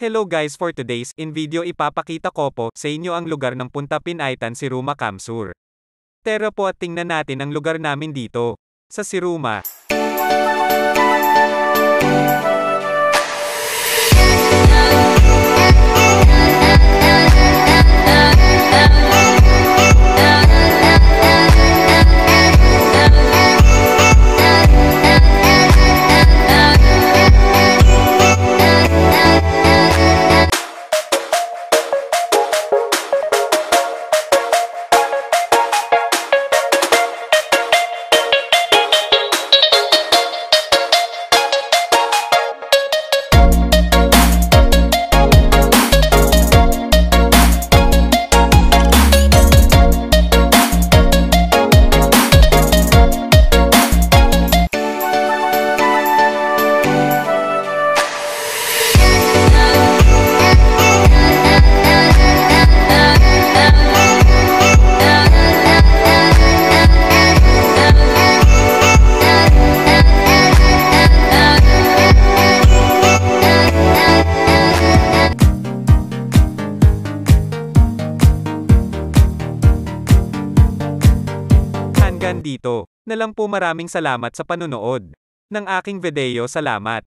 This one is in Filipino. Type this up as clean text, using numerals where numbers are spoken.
Hello guys, for today's video ipapakita ko po sa inyo ang lugar ng Punta Pinaitan Siruma Kamsur. Tara po at tingnan natin ang lugar namin dito sa Siruma. Hanggang dito na lang po, maraming salamat sa panunood ng aking video. Salamat.